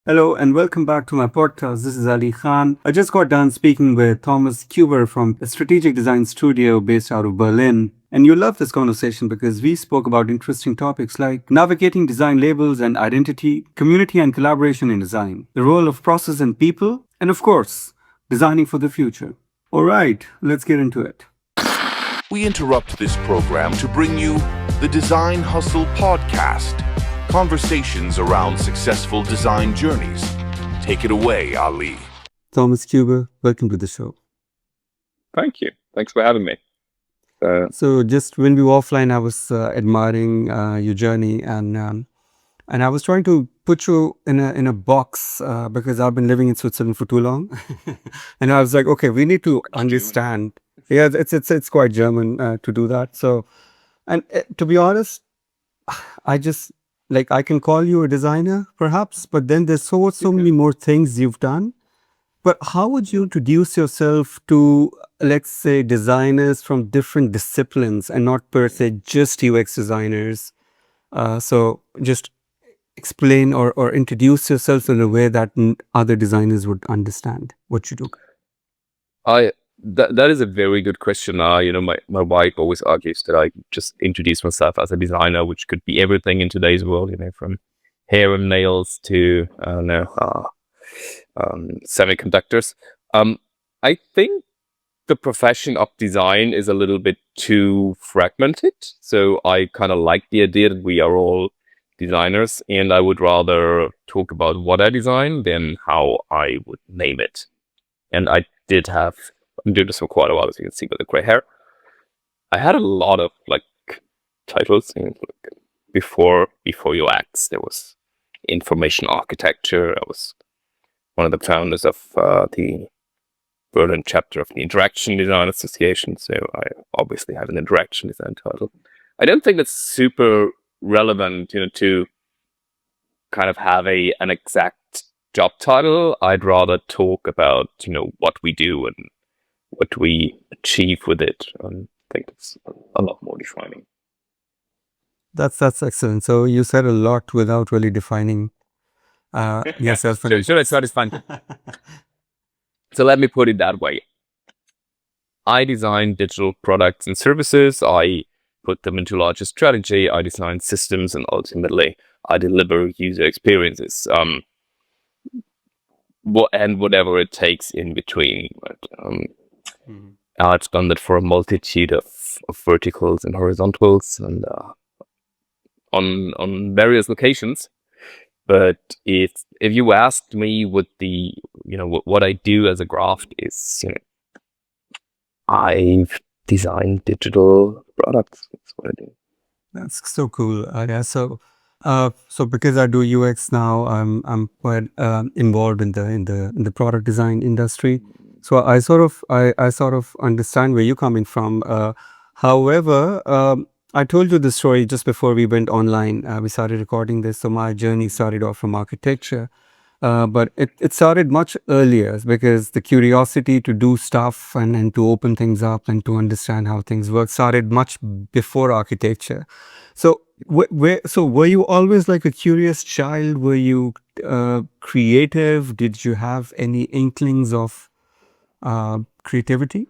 Hello and welcome back to my podcast. This is Ali Khan. I just got done speaking with Thomas Kueber from a strategic design studio based out of Berlin. And you'll love this conversation because we spoke about interesting topics like navigating design labels and identity, community and collaboration in design, the role of process and people, and of course, designing for the future. All right, let's get into it. We interrupt this program to bring you the Design Hustle podcast. Conversations around successful design journeys. Take it away, Ali. Thomas Kueber, welcome to the show. Thank you. Thanks for having me. So just when we were offline, I was admiring your journey, and I was trying to put you in a box because I've been living in Switzerland for too long, and I was like, okay, we need to understand. Yeah, it's quite German to do that. So, and to be honest, I just like I can call you a designer, perhaps, but then there's so many more things you've done. But how would you introduce yourself to, let's say, designers from different disciplines and not per se just UX designers? So just explain or introduce yourself in a way that other designers would understand what you do. That is a very good question. My wife always argues that I just introduce myself as a designer, which could be everything in today's world, from hair and nails to semiconductors. I think the profession of design is a little bit too fragmented. So I kind of like the idea that we are all designers, and I would rather talk about what I design than how I would name it. And I'm doing this for quite a while, as you can see, with the gray hair. I had a lot of titles before UX. There was information architecture. I was one of the founders of the Berlin chapter of the Interaction Design Association, so I obviously have an interaction design title. I don't think that's super relevant, to kind of have an exact job title. I'd rather talk about, what we do and what we achieve with it. I think it's a lot more defining. That's excellent. So you said a lot without really defining yourself. Sure, it's not as fun. So let me put it that way. I design digital products and services. I put them into larger strategy. I design systems, and ultimately I deliver user experiences. And whatever it takes in between. I've done that for a multitude of verticals and horizontals, and on various locations. But if you asked me what what I do as a craft is, I've designed digital products. That's what I do. That's so cool. Yeah. So because I do UX now, I'm quite involved in the product design industry. So I sort of understand where you're coming from. However, I told you the story just before we went online. We started recording this. So my journey started off from architecture. But it started much earlier because the curiosity to do stuff and to open things up and to understand how things work started much before architecture. So were you always like a curious child? Were you creative? Did you have any inklings of creativity?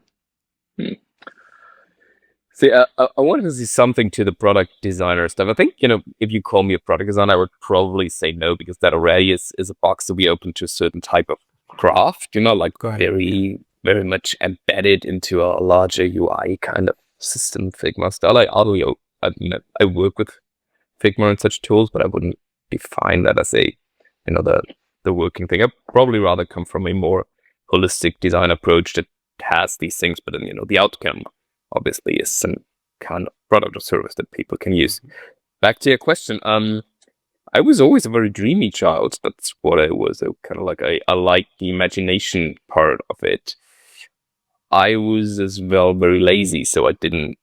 See, I wanted to see something to the product designer stuff. I think, if you call me a product designer, I would probably say no, because that already is a box to be open to a certain type of craft, very, very much embedded into a larger UI kind of system Figma style. I work with Figma and such tools, but I wouldn't define that as the working thing. I'd probably rather come from a more holistic design approach that has these things, but then, the outcome obviously is some kind of product or service that people can use. Back to your question, I was always a very dreamy child. That's what I was. I like the imagination part of it. I was as well very lazy, so I didn't.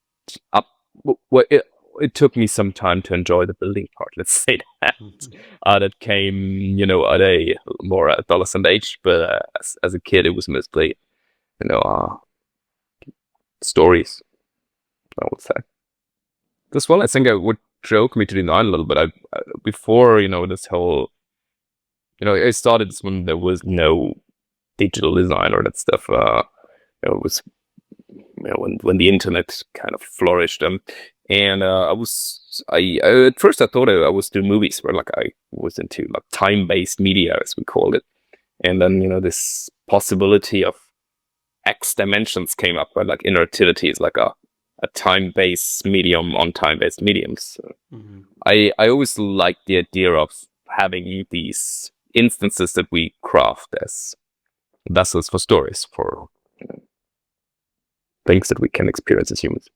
It took me some time to enjoy the building part. Let's say that. That came, at a more adolescent age, but as a kid, it was mostly, stories, I would say. This one, I think, I would joke me to design a little bit. Before, this whole I started this when there was no digital design or that stuff. It was when the internet kind of flourished. And I at first I thought I was doing movies, where like I was into like time-based media, as we called it. And then this possibility of X dimensions came up, where like interactivity is like a time-based medium on time-based mediums. So I always liked the idea of having these instances that we craft as vessels for stories, for things that we can experience as humans.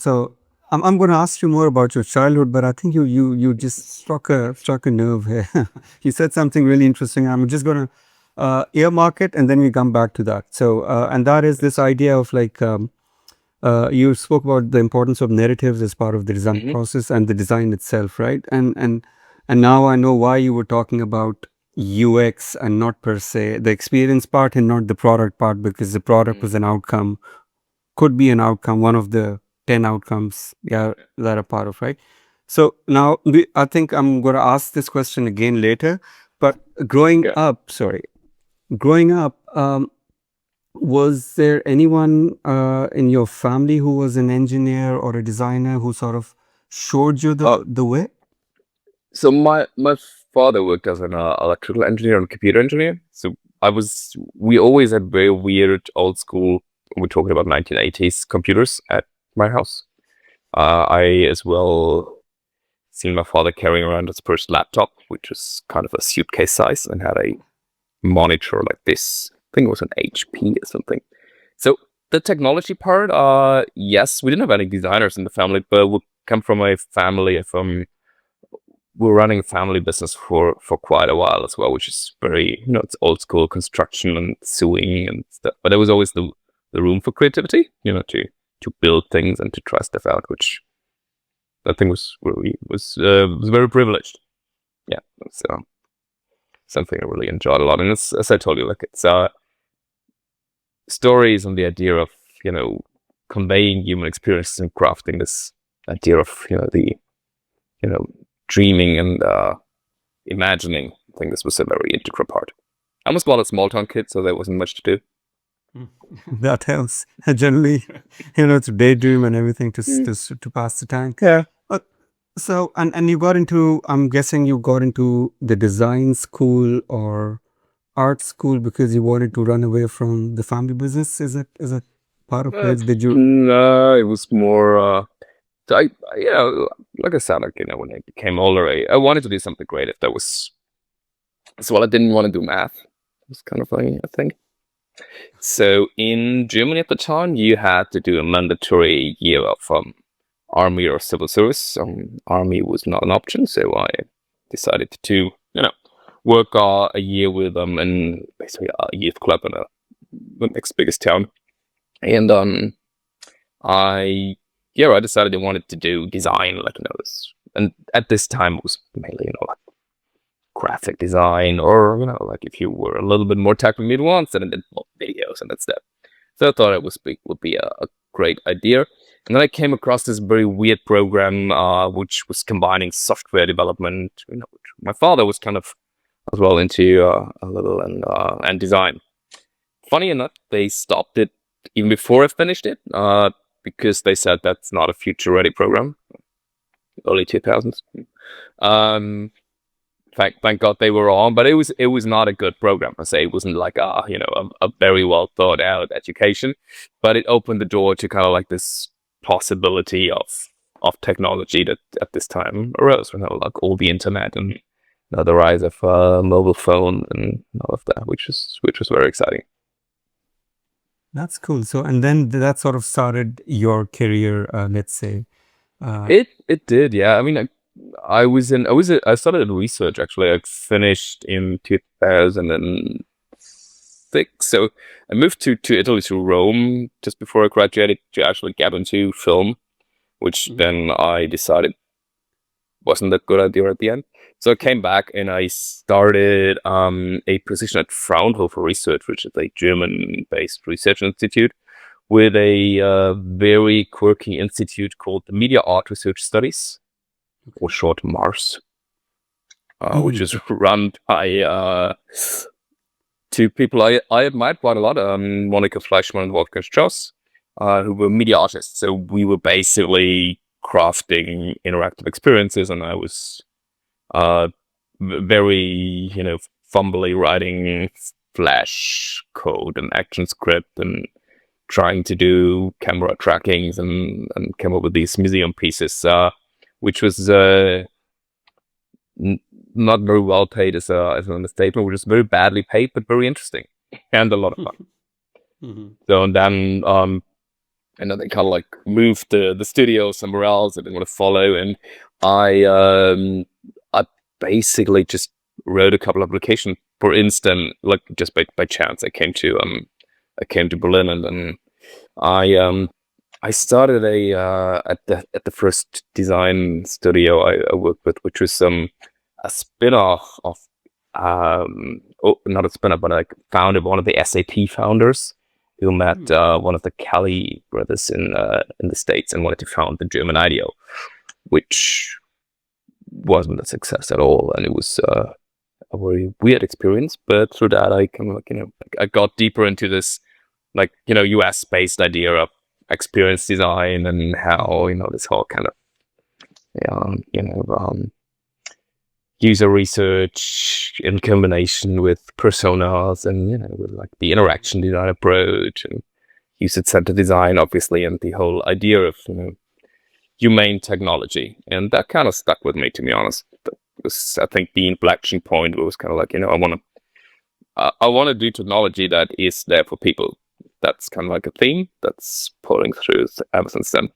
So I'm going to ask you more about your childhood, but I think you just struck a nerve here. You said something really interesting. I'm just going to earmark it, and then we come back to that. So and that is this idea of like you spoke about the importance of narratives as part of the design process and the design itself, right? And now I know why you were talking about UX and not per se the experience part and not the product part, because the product was an outcome, could be an outcome, one of the 10 outcomes that are part of, right? So now I think I'm going to ask this question again later, but growing up, was there anyone in your family who was an engineer or a designer who sort of showed you the way? So my father worked as an electrical engineer and computer engineer. So we always had very weird old school, we're talking about 1980s computers at my house. I as well seen my father carrying around his first laptop, which was kind of a suitcase size and had a monitor like this. I think it was an HP or something. So the technology part, yes, we didn't have any designers in the family, but we come from a family from, we're running a family business for quite a while as well, which is very, it's old school construction and sewing and stuff. But there was always the room for creativity, to build things and to try stuff out, which I think was very privileged. Yeah, it's something I really enjoyed a lot. And as I told you, like it's stories and the idea of conveying human experiences and crafting this idea of the dreaming and imagining. I think this was a very integral part. I was born a small town kid, so there wasn't much to do. That helps. Generally, to daydream and everything to pass the time. Yeah. So and you got into, I'm guessing you got into the design school or art school because you wanted to run away from the family business. Is it part of it? Did you? No, it was more. So I like I said, like when I became older, I wanted to do something creative. That was as well. I didn't want to do math. It was kind of a thing. So in Germany at the time, you had to do a mandatory year of army or civil service. Army was not an option, so I decided to work a year with in basically a youth club in the next biggest town, and I decided I wanted to do design, like this. And at this time, it was mainly like graphic design, or like if you were a little bit more technically advanced, and I did videos and that stuff. So I thought it would be a great idea. And then I came across this very weird program, which was combining software development. Which my father was kind of as well into a little, and design. Funny enough, they stopped it even before I finished it, because they said that's not a future-ready program. Early 2000s. Thank God they were wrong, but it was not a good program per se. It wasn't like a very well thought out education, but it opened the door to kind of like this possibility of technology that at this time arose, like all the internet and the rise of mobile phone and all of that, which was very exciting. That's cool. So and then that sort of started your career, let's say. It did, yeah. I mean, I started in research actually. I finished in 2006. So I moved to Italy, to Rome, just before I graduated, to actually get into film, which then I decided wasn't a good idea at the end. So I came back and I started a position at Fraunhofer Research, which is a German-based research institute, with a very quirky institute called the Media Art Research Studies, or short MARS. which is run by two people I admired quite a lot, Monica Fleischmann and Wolfgang Strauss, who were media artists. So we were basically crafting interactive experiences, and I was very, fumbly writing Flash code and action script and trying to do camera trackings and came up with these museum pieces, which was not very well paid as an understatement, which is very badly paid, but very interesting and a lot of fun. So and then and then they kind of like moved the studio somewhere else. I didn't want to follow, and I basically just wrote a couple of applications. For instance, like just by chance, I came to Berlin, and then I started at the first design studio I worked with, which was a spin-off of not a spin-off, but I founded one of the SAP founders who met one of the Kelly brothers in the States and wanted to found the German IDEO, which wasn't a success at all, and it was a very weird experience. But through that, I kind of I got deeper into this US based idea of experience design and how this whole kind of user research in combination with personas and with like the interaction design approach and user-centered design, obviously, and the whole idea of humane technology, and that kind of stuck with me, to be honest. That was, I think, the inflection point was kind of like I want to do technology that is there for people. That's kind of like a theme that's pulling through ever since then.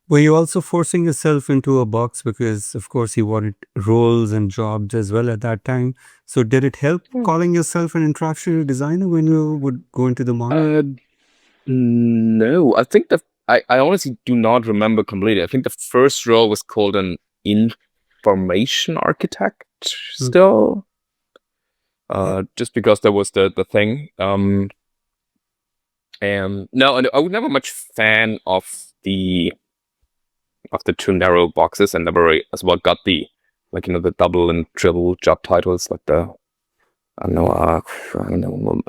Were you also forcing yourself into a box because, of course, you wanted roles and jobs as well at that time? So did it help calling yourself an interactional designer when you would go into the market? No, I think I honestly do not remember completely. I think the first role was called an information architect still, just because that was the thing. And no, I was never much fan of the too narrow boxes, and never as well got the the double and triple job titles, like the I don't know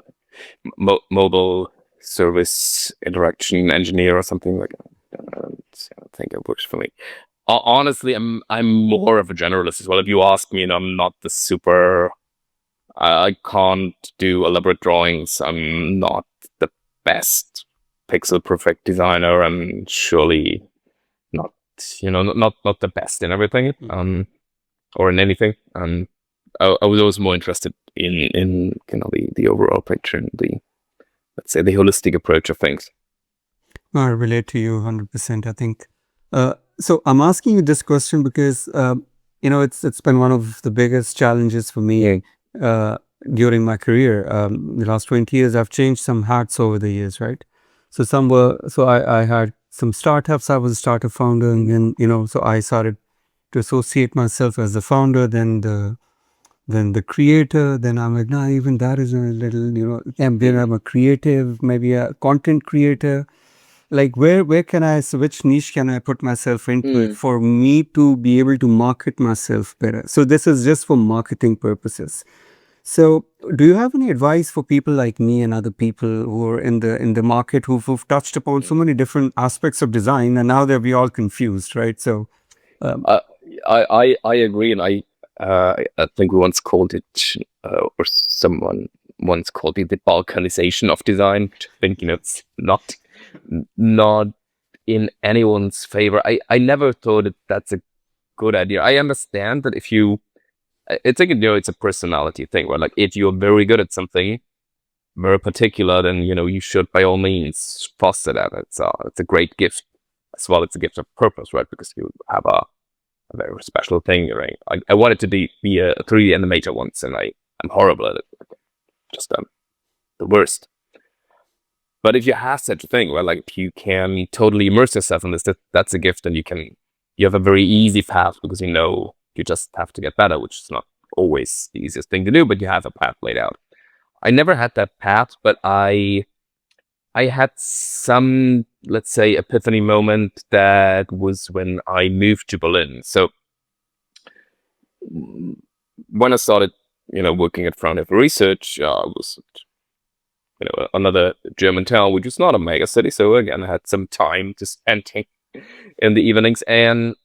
mobile service interaction engineer or something like that. I don't think it works for me. Honestly, I'm more of a generalist as well. If you ask me, and I'm not the super. I can't do elaborate drawings. I'm not the best pixel perfect designer. I'm surely not, not the best in everything, or in anything. And I was always more interested in the overall picture and let's say the holistic approach of things. I relate to you 100%, I think. So I'm asking you this question because, it's been one of the biggest challenges for me during my career. The last 20 years, I've changed some hats over the years, right? So I had some startups. I was a startup founder, and then, so I started to associate myself as the founder, then the creator. Then I'm like, nah, even that is a little, and then I'm a creative, maybe a content creator. Like where can which niche can I put myself into for me to be able to market myself better? So this is just for marketing purposes. So do you have any advice for people like me and other people who are in the market who've touched upon so many different aspects of design, and now they're all confused, right? So I agree, and I think we once called it, or someone once called it, the balkanization of design. I think it's not in anyone's favor. I never thought that's a good idea. I understand that if you, it's like it's a personality thing, right? Like if you're very good at something, very particular, then you should by all means foster that. It's a great gift as well. It's a gift of purpose, right? Because you have a very special thing, right? I wanted to be a 3D animator once, and I'm horrible at it. Just the worst. But if you have such a thing, where like you can totally immerse yourself in this, that's a gift, and you have a very easy path because you just have to get better, which is not always the easiest thing to do, but you have a path laid out. I never had that path, but I had some, let's say, epiphany moment that was when I moved to Berlin. So when I started, working at Fraunhofer Research, I was, another German town, which is not a mega city. So again, I had some time to spend in the evenings, and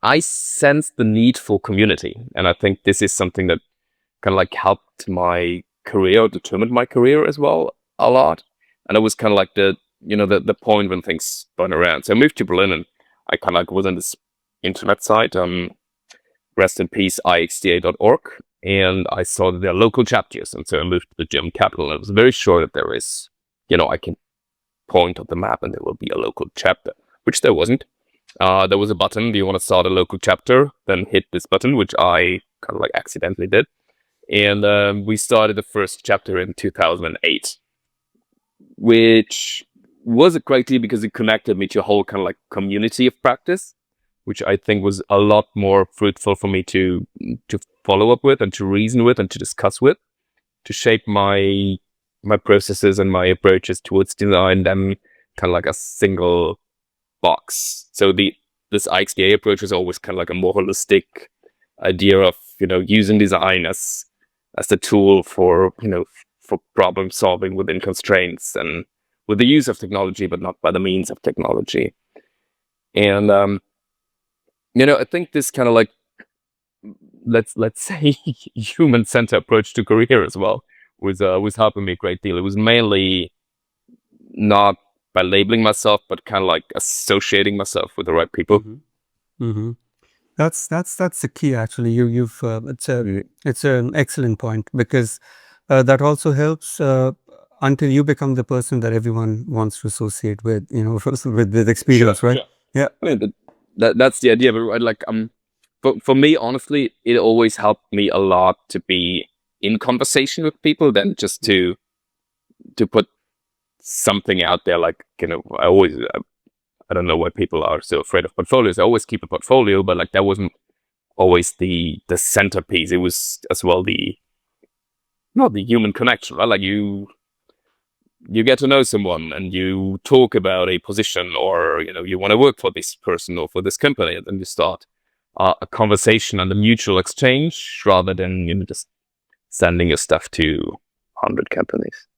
I sensed the need for community. And I think this is something that kind of like helped my career, determined my career as well a lot. And it was kind of like the point when things spun around. So I moved to Berlin, and I kind of like was on this internet site, rest in peace, ixda.org. And I saw that there are local chapters. And so I moved to the German capital, and I was very sure that there is, I can point on the map and there will be a local chapter, which there wasn't. There was a button, do you want to start a local chapter? Then hit this button, which I kind of like accidentally did. And we started the first chapter in 2008, which was a great deal because it connected me to a whole kind of like community of practice, which I think was a lot more fruitful for me to follow up with and to reason with and to discuss with, to shape my processes and my approaches towards design than kind of like a single box. So this IXDA approach was always kind of like a more holistic idea of, using design as the tool for, for problem solving within constraints and with the use of technology, but not by the means of technology. And, I think this kind of like, let's say human-centered approach to career as well was helping me a great deal. It was mainly not by labeling myself, but kind of like associating myself with the right people. Mm-hmm. Mm-hmm. That's the key, actually. You've it's an excellent point, because that also helps until you become the person that everyone wants to associate with, with experience, Sure, right? sure. Yeah. I mean, that's the idea, but right, like for me, honestly, it always helped me a lot to be in conversation with people than just to put something out there. Like, I don't know why people are so afraid of portfolios. I always keep a portfolio, but like that wasn't always the centerpiece. It was as well not the human connection, right? Like you get to know someone and you talk about a position, or you want to work for this person or for this company, and then you start a conversation and a mutual exchange rather than just sending your stuff to 100 companies.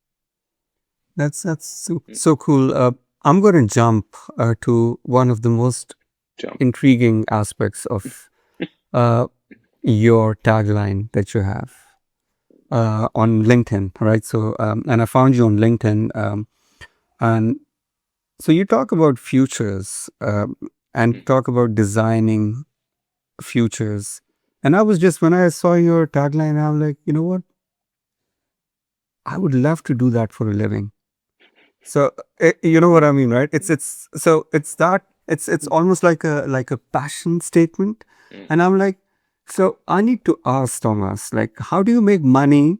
That's so cool. I'm going to jump to one of the most intriguing aspects of your tagline that you have on LinkedIn, right? So, and I found you on LinkedIn, and so you talk about futures and talk about designing futures. And I was just, when I saw your tagline, I'm like, you know what? I would love to do that for a living. So you know what I mean, right? It's almost like a passion statement, and I'm like, so I need to ask Thomas, like, how do you make money?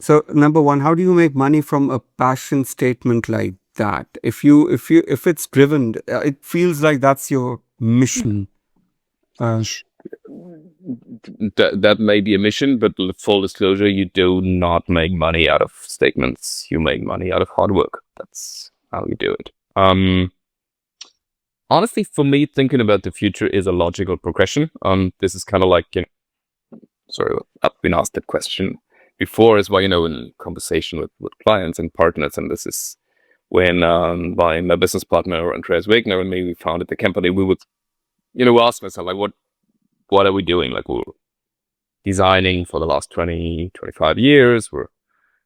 So number one, how do you make money from a passion statement like that? If it's driven, it feels like that's your mission. That may be a mission, but full disclosure, you do not make money out of statements. You make money out of hard work. That's how you do it. Honestly, for me, thinking about the future is a logical progression. This is kind of like, sorry, I've been asked that question before as well, in conversation with clients and partners. And this is when my business partner, Andreas Wegner, and me, we founded the company. We would, ask myself, like, what are we doing? Like, we're designing for the last 20, 25 years. We're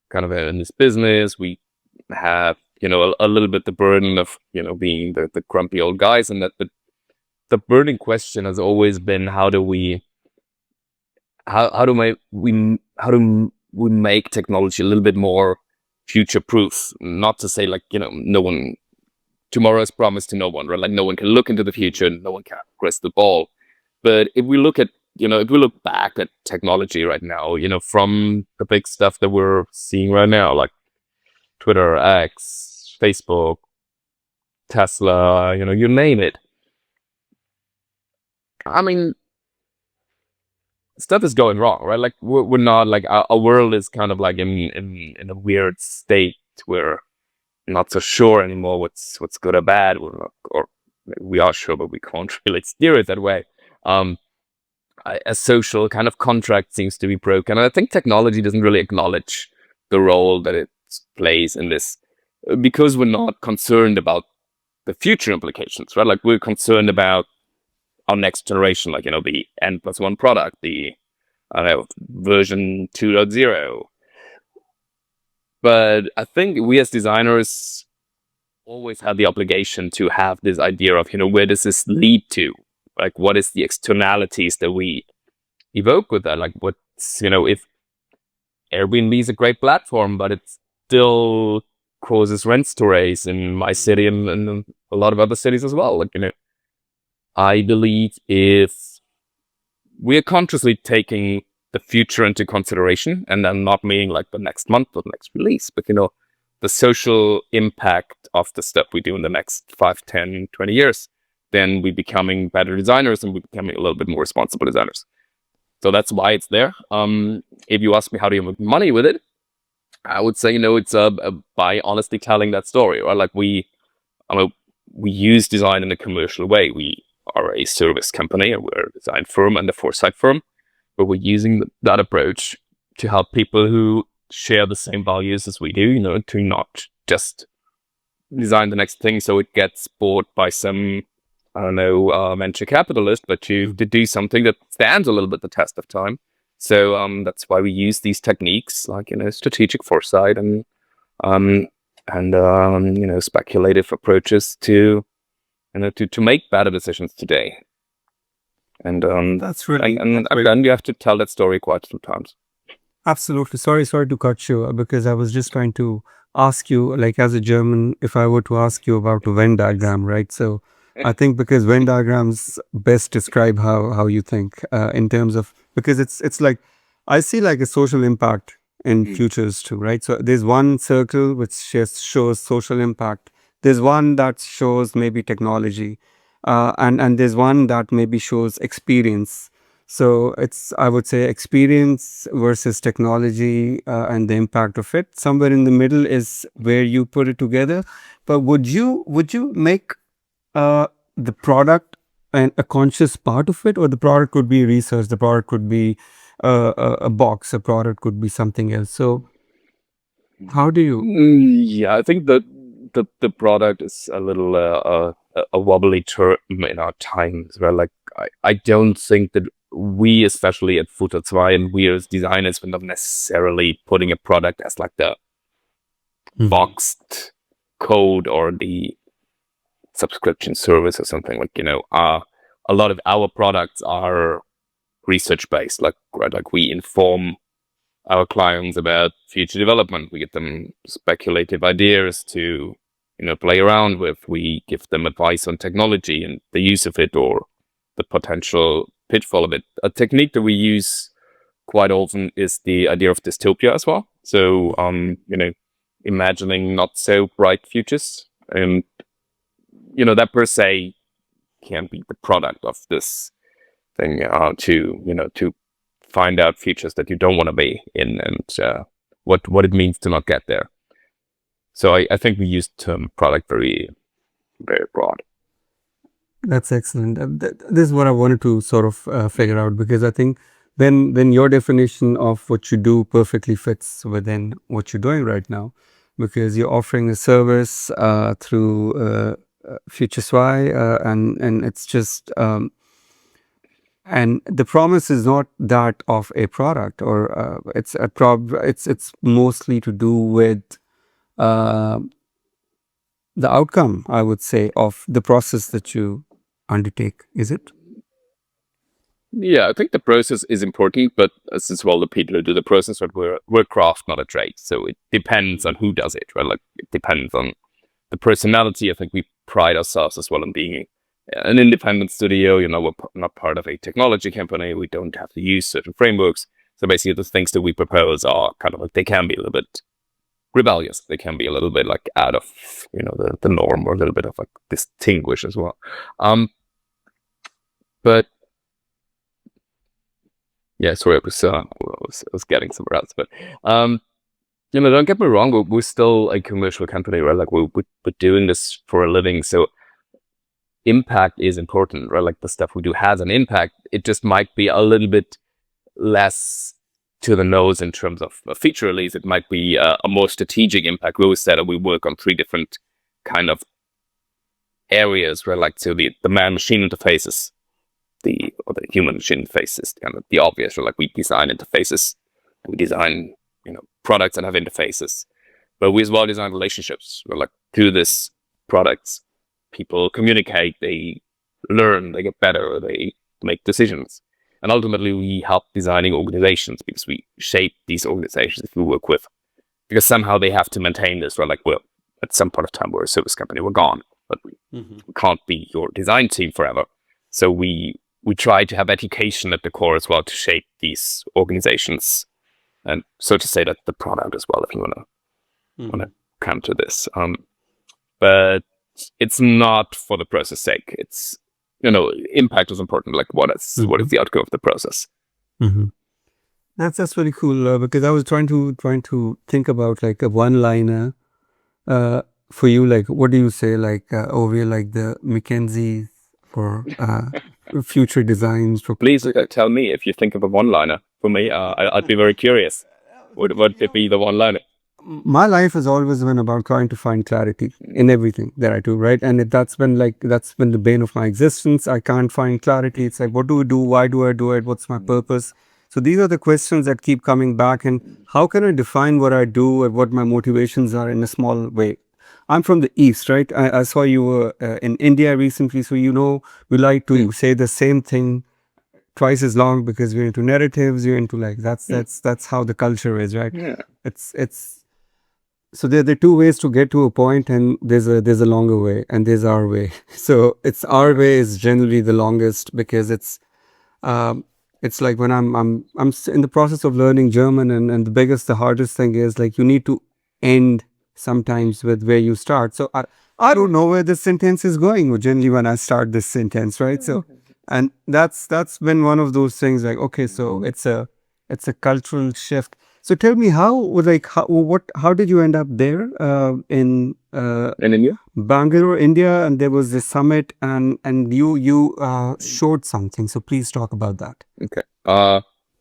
kind of in this business. We have, a little bit the burden of, being the grumpy old guys and that. But the burning question has always been, how do we make technology a little bit more future proof? Not to say like, no one, tomorrow is promised to no one, right? Like no one can look into the future and no one can press the ball. But if we look back at technology right now, from the big stuff that we're seeing right now, like Twitter, X, Facebook, Tesla, you name it. I mean, stuff is going wrong, right? Like we're not like our world is kind of like in a weird state where we're not so sure anymore what's good or bad. Or we are sure, but we can't really steer it that way. a social kind of contract seems to be broken. And I think technology doesn't really acknowledge the role that it plays in this, because we're not concerned about the future implications, right? Like we're concerned about our next generation, like, the N+1 product, the, I don't know, version 2.0. But I think we as designers always had the obligation to have this idea of, where does this lead to? Like, what is the externalities that we evoke with that? Like, what's, if Airbnb is a great platform, but it still causes rents to raise in my city and a lot of other cities as well. Like, I believe if we're consciously taking the future into consideration, and then not meaning like the next month or the next release, but, the social impact of the stuff we do in the next 5, 10, 20 years, then we're becoming better designers and we're becoming a little bit more responsible designers. So that's why it's there. If you ask me how do you make money with it, I would say, it's by honestly telling that story, right? Like we use design in a commercial way. We are a service company and we're a design firm and a foresight firm, but we're using that approach to help people who share the same values as we do, to not just design the next thing so it gets bought by some, I don't know, venture capitalist, but to do something that stands a little bit the test of time. So that's why we use these techniques like, strategic foresight and speculative approaches to, to make better decisions today. And That's really and then you have to tell that story quite sometimes. absolutely. Sorry to cut you because I was just trying to ask you, like as a German, if I were to ask you about a Venn diagram, right? So I think because Venn diagrams best describe how you think in terms of, because it's like I see like a social impact in futures too, right? So there's one circle which shows social impact. There's one that shows maybe technology, and there's one that maybe shows experience. So it's, I would say, experience versus technology and the impact of it. Somewhere in the middle is where you put it together. But would you make the product a conscious part of it, or the product could be research, the product could be a box, a product could be something else? So how do you? Yeah, I think that the product is a little a wobbly term in our times, where like I don't think that we, especially at Futter 2 and we as designers, we're not necessarily putting a product as like the boxed code or the subscription service or something. Like, a lot of our products are research based, like, right, like we inform our clients about future development. We give them speculative ideas to, play around with. We give them advice on technology and the use of it or the potential pitfall of it. A technique that we use quite often is the idea of dystopia as well. So, imagining not so bright futures, and, that per se can be the product of this thing, to find out features that you don't want to be in, and what it means to not get there. So I think we use the term product very, very broad. That's excellent. This is what I wanted to sort of figure out, because I think then your definition of what you do perfectly fits within what you're doing right now, because you're offering a service through Future SY, and it's just and the promise is not that of a product, or it's it's mostly to do with the outcome, I would say, of the process that you undertake. Is it? Yeah, I think the process is important, but as well the people who do the process, but we're craft, not a trade. So it depends on who does it, right? Like it depends on the personality. I think we pride ourselves as well on being an independent studio. We're not part of a technology company. We don't have to use certain frameworks. So basically the things that we propose are kind of like, they can be a little bit rebellious. They can be a little bit like out of, the norm, or a little bit of like distinguish as well. But yeah, sorry, I was getting somewhere else. But don't get me wrong, we're still a commercial company, right? Like we're doing this for a living. So impact is important, right? Like the stuff we do has an impact. It just might be a little bit less to the nose in terms of a feature release. It might be a more strategic impact. We always said that we work on 3 different kind of areas, right? Like, so the man-machine interfaces, or the human-machine interface is kind of the obvious, right? Like we design interfaces, we design, products that have interfaces, but we as well design relationships. Right? Like through this products, people communicate, they learn, they get better, they make decisions. And ultimately, we help designing organizations because we shape these organizations that we work with. Because somehow they have to maintain this, right? Like, well, at some point of time, we're a service company, we're gone, but we can't be your design team forever. So we try to have education at the core as well to shape these organizations, and so to say that the product as well, if you want to come to this. But it's not for the process sake. It's impact is important. Like what is the outcome of the process? That's very cool because I was trying to think about like a one-liner for you. Like, what do you say? Like over here, like the McKinsey for future designs. Please tell me if you think of a one-liner for me. I'd be very curious. Would it be the one-liner? My life has always been about trying to find clarity in everything that I do, right? And that's been the bane of my existence. I can't find clarity. It's like, what do we do? Why do I do it? What's my purpose? So these are the questions that keep coming back. And how can I define what I do and what my motivations are in a small way? I'm from the East, right? I saw you were in India recently. So, we like to say the same thing twice as long because we're into narratives. You're into like, that's how the culture is, right? Yeah. So there are 2 ways to get to a point, and there's a longer way, and there's our way. So it's our way is generally the longest because it's like when I'm in the process of learning German, and the hardest thing is like you need to end sometimes with where you start. So I don't know where this sentence is going generally when I start this sentence, right? So and that's been one of those things like, okay, so it's a cultural shift. So tell me how did you end up there in India? Bangalore, India, and there was this summit and you showed something. So please talk about that. Okay.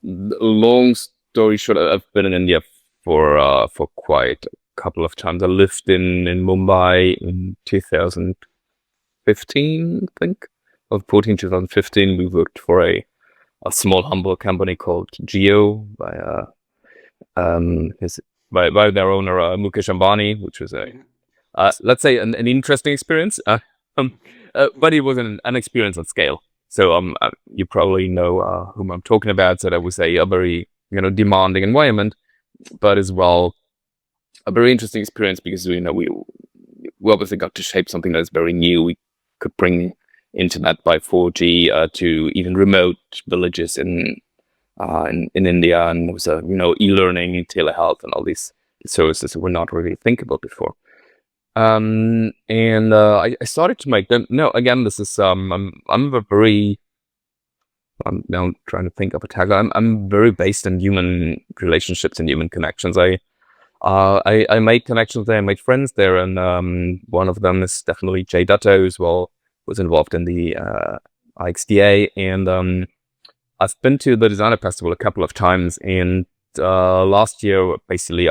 Long story short, I've been in India for quite a couple of times. I lived in Mumbai in 2015, I think. Of 2015, we worked for a small humble company called Geo by their owner Mukesh Ambani, which was let's say an interesting experience, but it was an experience on scale. So you probably know whom I'm talking about. So that was a very demanding environment, but as well a very interesting experience because we obviously got to shape something that is very new. We could bring internet by 4G to even remote villages in India, and it was e-learning, telehealth, and all these services that were not really thinkable before. And I started to make them. No, again, this is I'm now trying to think of a tagline. I'm very based on human relationships and human connections. I made connections there. I made friends there, and one of them is definitely Jay Dutto, who as well was involved in the IXDA, and I've been to the Designer Festival a couple of times, and last year, basically,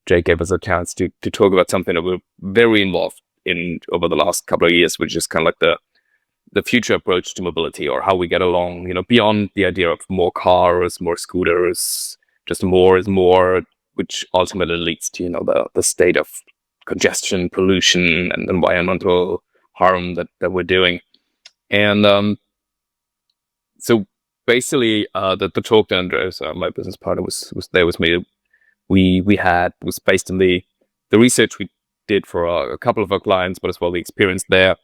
Jay gave us a chance to talk about something that we're very involved in over the last couple of years, which is kind of like the future approach to mobility, or how we get along, beyond the idea of more cars, more scooters, just more is more, which ultimately leads to, the state of congestion, pollution, and environmental harm that we're doing. And so basically, the talk that Andreas, my business partner, was there with me. We had was based on the research we did for a couple of our clients, but as well the experience there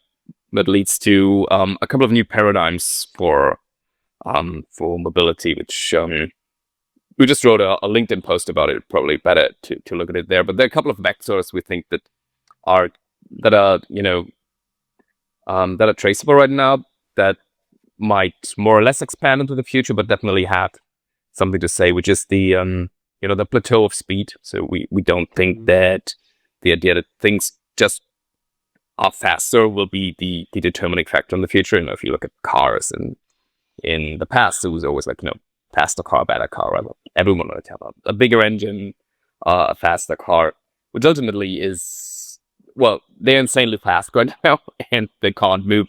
that leads to a couple of new paradigms for mobility, which we just wrote a LinkedIn post about it. Probably better to look at it there. But there are a couple of vectors we think that are traceable right now, that might more or less expand into the future, but definitely have something to say, which is the the plateau of speed. So we don't think that the idea that things just are faster will be the determining factor in the future. If you look at cars in the past, it was always like, faster car, better car, right? Everyone wanted to have a bigger engine, a faster car, which ultimately is, well, they're insanely fast right now, and they can't move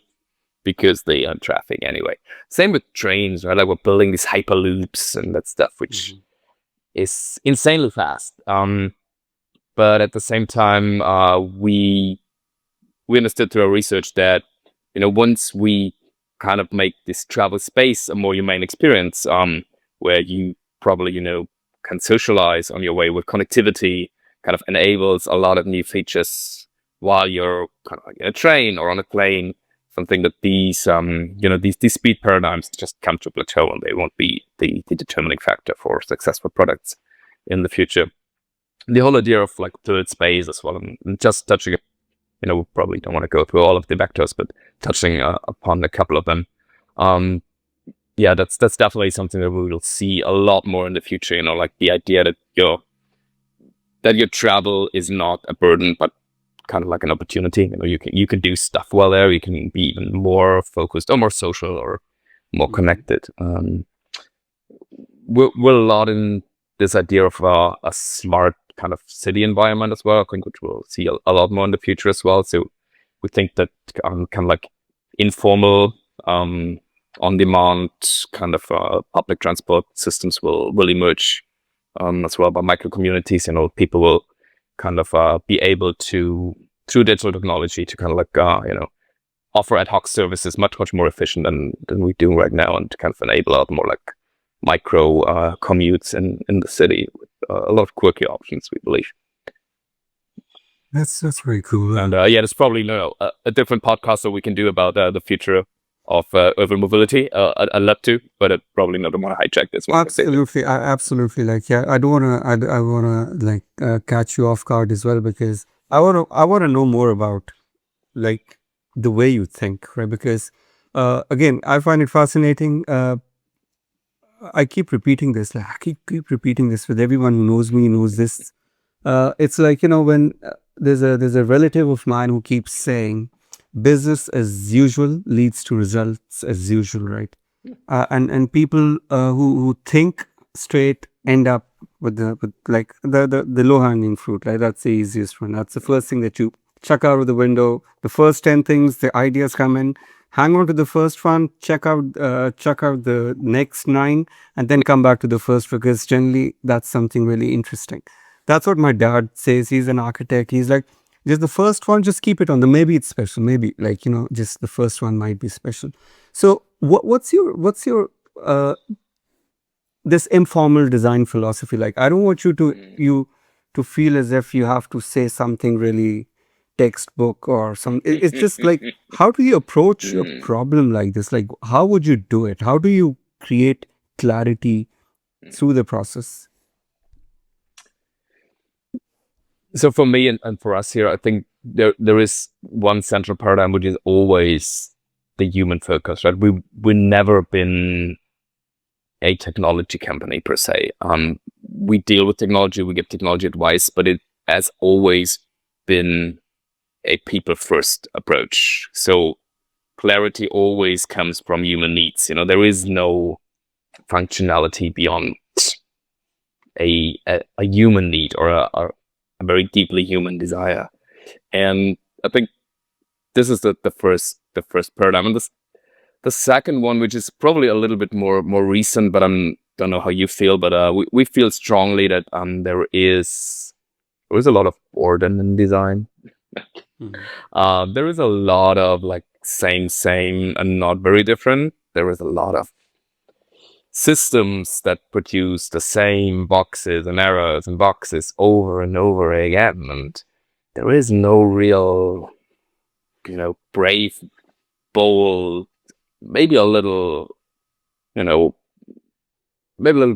because they are in traffic anyway. Same with trains, right? Like we're building these hyperloops and that stuff, which is insanely fast. But at the same time, we understood through our research that, once we kind of make this travel space a more humane experience, where you probably, can socialize on your way with connectivity, kind of enables a lot of new features while you're kind of like in a train or on a plane. Something that these speed paradigms just come to a plateau, and they won't be the determining factor for successful products in the future. The whole idea of like third space as well, and just touching, we probably don't want to go through all of the vectors, but touching upon a couple of them. Yeah, that's definitely something that we will see a lot more in the future. Like the idea that your travel is not a burden, but kind of like an opportunity. You can do stuff while there. You can be even more focused or more social or more connected. We're a lot in this idea of a smart kind of city environment as well. I think which we'll see a lot more in the future as well. So we think that kind of like informal, on-demand kind of public transport systems will emerge as well by micro communities. People will kind of be able to, through digital technology, to kind of like offer ad hoc services much more efficient than we do right now, and to kind of enable a lot more like micro commutes in the city with a lot of quirky options, we believe. That's very cool. And there's probably a different podcast that we can do about the future of urban mobility. I'd love to, but I probably not want to hijack this one. Absolutely, absolutely. Like, yeah, I don't want to. I want to like catch you off guard as well, because I want to know more about like the way you think, right? Because again, I find it fascinating. I keep repeating this. Like, I keep repeating this with everyone who knows me, knows this. It's like, when there's a relative of mine who keeps saying, business as usual leads to results as usual, right? And people who think straight end up with like the low hanging fruit, right? That's the easiest one. That's the first thing that you chuck out of the window. The first 10 things, the ideas come in. Hang on to the first one, check out the next 9, and then come back to the first, because generally that's something really interesting. That's what my dad says. He's an architect. He's like, just the first one, just keep it on. Maybe it's special. Maybe like, just the first one might be special. So what's your this informal design philosophy like? I don't want you to feel as if you have to say something really textbook or some. It's just like, how do you approach a problem like this? Like, how would you do it? How do you create clarity through the process? So for me and for us here, I think there is one central paradigm which is always the human focus, right? We've never been a technology company per se. We deal with technology, we give technology advice, but it has always been a people-first approach. So clarity always comes from human needs. There is no functionality beyond a human need or a very deeply human desire. And I think this is the first paradigm. And the second one, which is probably a little bit more recent, but I don't know how you feel, but we feel strongly that there is a lot of boredom in design. There is a lot of like same and not very different. There is a lot of systems that produce the same boxes and errors and boxes over and over again, and there is no real, brave, bold, maybe a little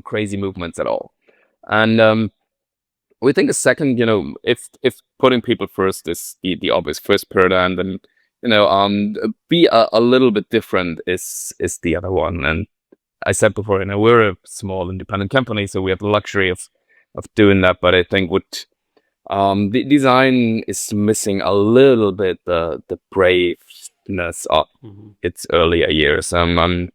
crazy movements at all. And we think a second, if putting people first is the obvious first paradigm, then be a little bit different is the other one. And I said before, we're a small independent company, so we have the luxury of doing that. But I think what The design is missing a little bit the braveness of its earlier years. I,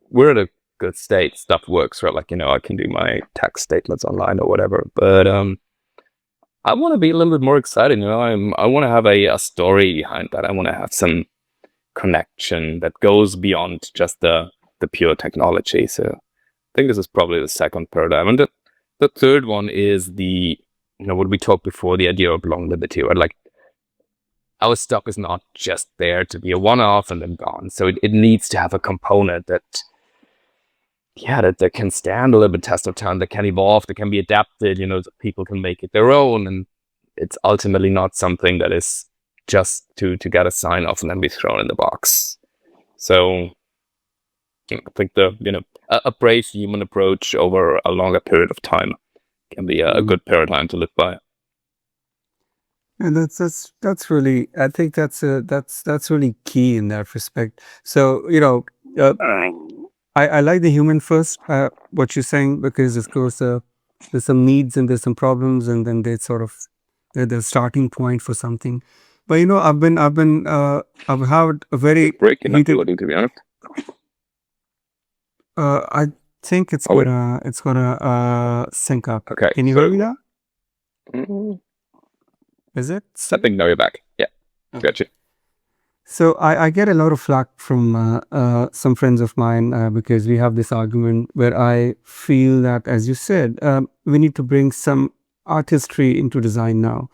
we're at a good state. Stuff works, right? Like, I can do my tax statements online or whatever. But I want to be a little bit more excited. I want to have a story behind that. I want to have some connection that goes beyond just the pure technology. So I think this is probably the second paradigm. And the third one is what we talked before, the idea of longevity, right? Like, our stuff is not just there to be a one-off and then gone. So it needs to have a component that can stand a little bit test of time, that can evolve, that can be adapted, so people can make it their own. And it's ultimately not something that is just to get a sign off and then be thrown in the box. So I think a brave human approach over a longer period of time can be a good paradigm to live by. And that's really, I think that's really key in that respect. So I like the human first, what you're saying, because of course there's some needs and there's some problems, and then they sort of they're the starting point for something. But I've had a very Breaking up heated. building, to be honest. I think it's gonna sync up. Okay. Can you hear me now? Is it? I think now you're back. Yeah. Okay. Gotcha. So I get a lot of flack from some friends of mine because we have this argument where I feel that, as you said, we need to bring some artistry into design now.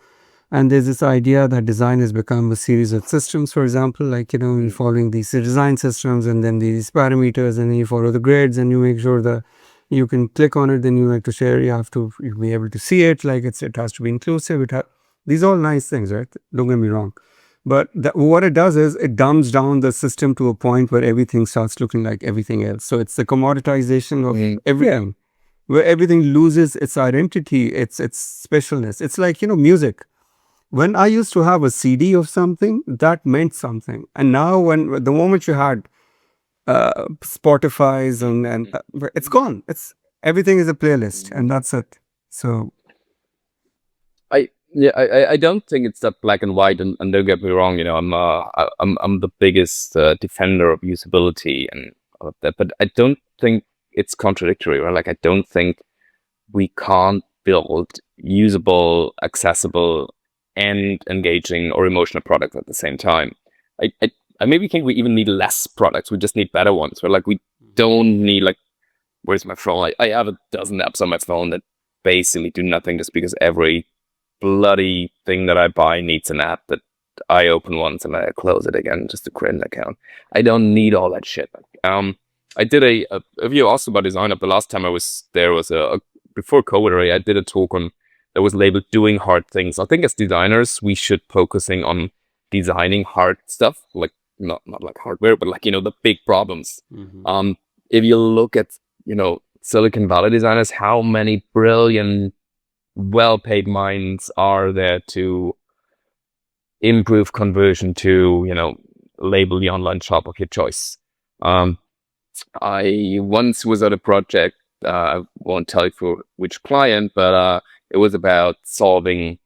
And there's this idea that design has become a series of systems, for example, like, you're following these design systems and then these parameters, and then you follow the grids and you make sure that you can click on it, then you like to share, you be able to see it, like it has to be inclusive. These are all nice things, right? Don't get me wrong. But what it does is it dumbs down the system to a point where everything starts looking like everything else. So it's the commoditization of everything, where everything loses its identity, its specialness. It's like, music. When I used to have a CD of something, that meant something. And now the moment you had Spotify's and it's gone. Everything is a playlist, and that's it. So I don't think it's that black and white, and don't get me wrong, I'm the biggest defender of usability and all of that, but I don't think it's contradictory, right? Like, I don't think we can't build usable, accessible, and engaging or emotional products at the same time. I maybe think we even need less products. We just need better ones. Right? Like, we don't need, like, where's my phone? I have a dozen apps on my phone that basically do nothing, just because every bloody thing that I buy needs an app that I open once and I close it again just to create an account. I don't need all that shit. I did a video also about design up. The last time I was there was before COVID. I did a talk that was labeled "Doing Hard Things." I think as designers we should focusing on designing hard stuff, like not like hardware, but like the big problems. If you look at Silicon Valley designers, how many brilliant, well-paid minds are there to improve conversion to label the online shop of your choice. I once was at a project, I won't tell you for which client, but it was about solving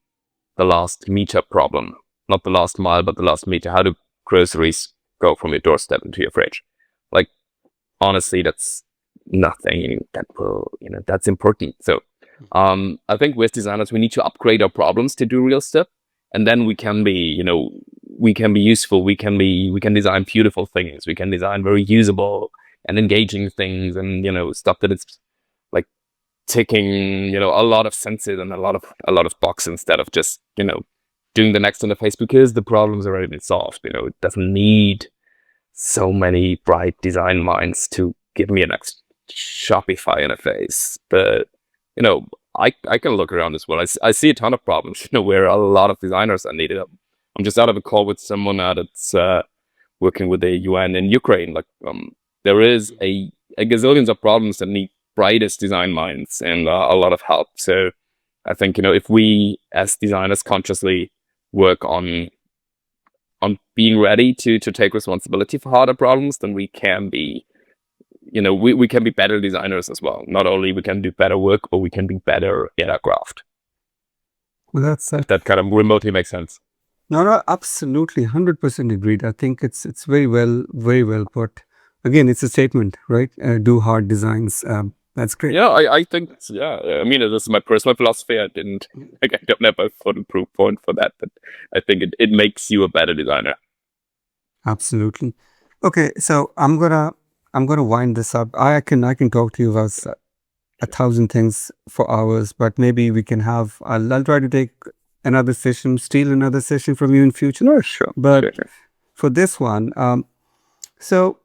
the last meter problem. Not the last mile, but the last meter. How do groceries go from your doorstep into your fridge? Like, honestly, that's nothing that will, that's important. So I think with designers, we need to upgrade our problems to do real stuff. And then we can be, we can be useful. We can design beautiful things. We can design very usable and engaging things, and stuff that is like ticking a lot of senses and a lot of boxes, instead of just doing the next interface because the problem's already been solved. It doesn't need so many bright design minds to give me a next Shopify interface. But I can look around as well. I see a ton of problems where a lot of designers are needed. I'm just out of a call with someone that's working with the UN in Ukraine. Like, there is a gazillions of problems that need brightest design minds and a lot of help. So I think if we as designers consciously work on being ready to take responsibility for harder problems, then we can be we can be better designers as well. Not only we can do better work, but we can be better at our craft. Well, that's That kind of remotely makes sense. no, absolutely, 100% agreed. I think it's very well put. Again, it's a statement, right? Do hard designs. That's great. Yeah, I think, I mean, this is my personal philosophy. I don't have a full proof point for that, but I think it makes you a better designer. Absolutely. Okay, so I'm gonna wind this up. I can talk to you about 1,000 things for hours, but maybe we can have. I'll try to take another session, steal another session from you in future. No, sure. But Sure. for this one, so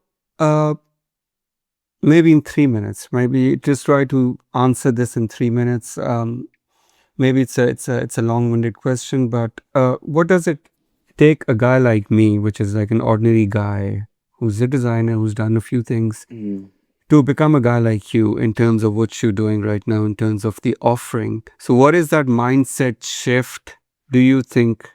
maybe in 3 minutes, maybe just try to answer this in 3 minutes. Maybe it's a long-winded question, but what does it take a guy like me, which is like an ordinary guy who's a designer, who's done a few things, to become a guy like you in terms of what you're doing right now, in terms of the offering? So what is that mindset shift do you think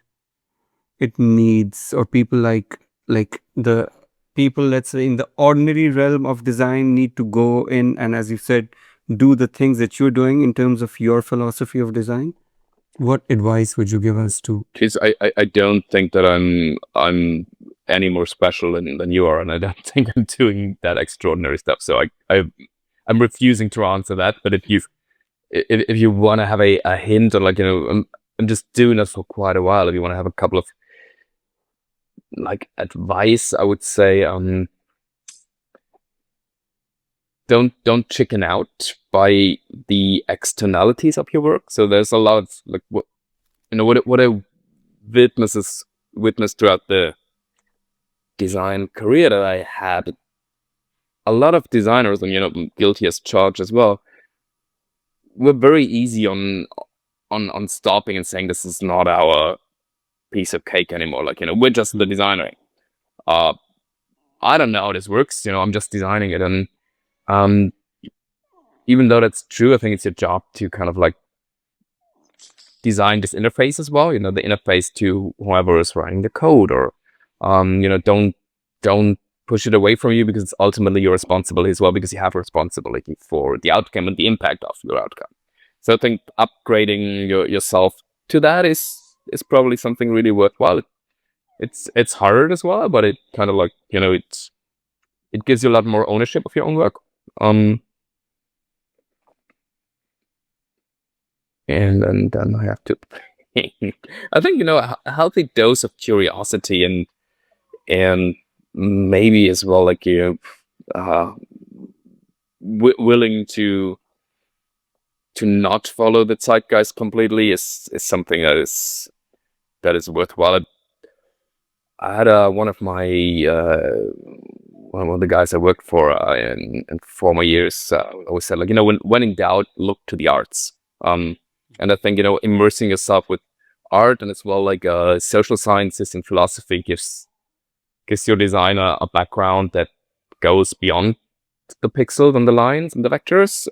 it needs, or people like the people, let's say, in the ordinary realm of design need to go in and, as you said, do the things that you're doing in terms of your philosophy of design? What advice would you give us to? Because I don't think that I'm any more special than you are, and I don't think I'm doing that extraordinary stuff. So I'm refusing to answer that. But if you want to have a hint, or like, I'm just doing this for quite a while. If you want to have a couple of like advice, I would say don't chicken out by the externalities of your work. So there's a lot of like what I witnessed throughout the design career that I had. A lot of designers, and I'm guilty as charged as well, were very easy on stopping and saying this is not our piece of cake anymore. Like, we're just the designer. I don't know how this works. I'm just designing it. And even though that's true, I think it's your job to kind of like design this interface as well. The interface to whoever is writing the code, or don't push it away from you, because it's ultimately your responsibility as well, because you have responsibility for the outcome and the impact of your outcome. So I think upgrading yourself to that is probably something really worthwhile. It's hard as well, but it kind of like, it gives you a lot more ownership of your own work. And then I have to I think, a healthy dose of curiosity and maybe as well, like, willing to not follow the zeitgeist completely is something that is worthwhile. I had one of the guys I worked for in former years always said, like, when in doubt, look to the arts. And I think, immersing yourself with art, and as well like social sciences and philosophy gives your designer a background that goes beyond the pixels and the lines and the vectors.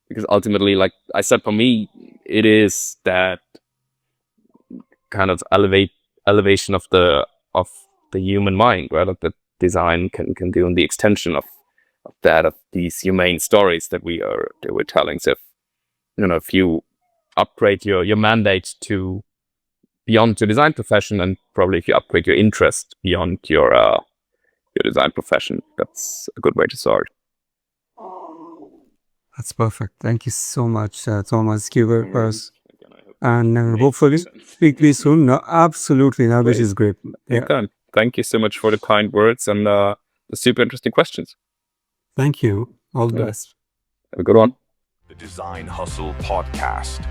Because ultimately, like I said, for me, it is that kind of elevation of the human mind, right? Like that design can do, in the extension of these humane stories that we're telling. So if you upgrade your mandate to beyond your design profession, and probably if you upgrade your interest beyond your design profession, that's a good way to start. That's perfect. Thank you so much, Thomas Kueber, and hopefully speak to you soon. No, absolutely, no, which is great. Yeah. Okay. Thank you so much for the kind words and the super interesting questions. Thank you. All the best. Have a good one. The Design Hustle Podcast.